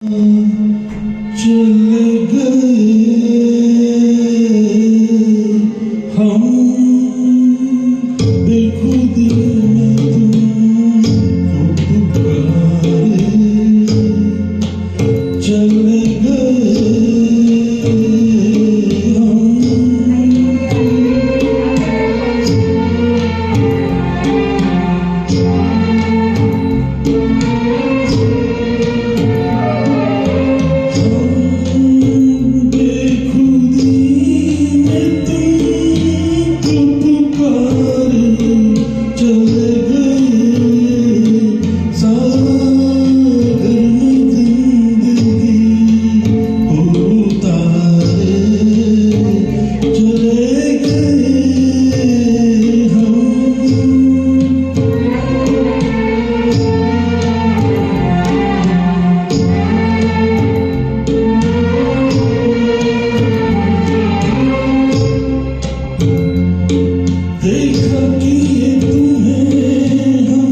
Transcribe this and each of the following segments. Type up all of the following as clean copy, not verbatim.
चले गए हम बेखुदी में तुमको पुकारे चले गए देखा कि ये तुम्हें हम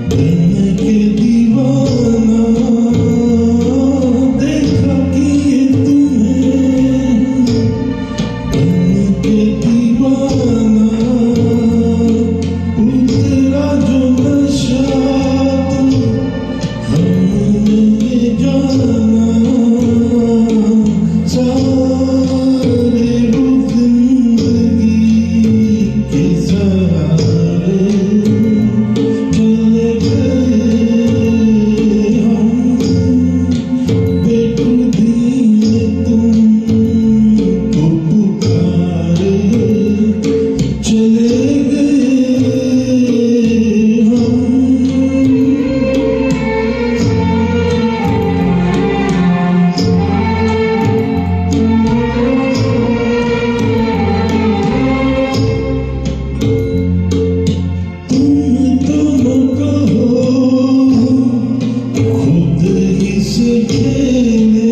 बनने के दीवाना देखा कि ये तुम्हें बनने के दीवाना उतरा जो नशा तुम हमने ये जाना सारे से खेले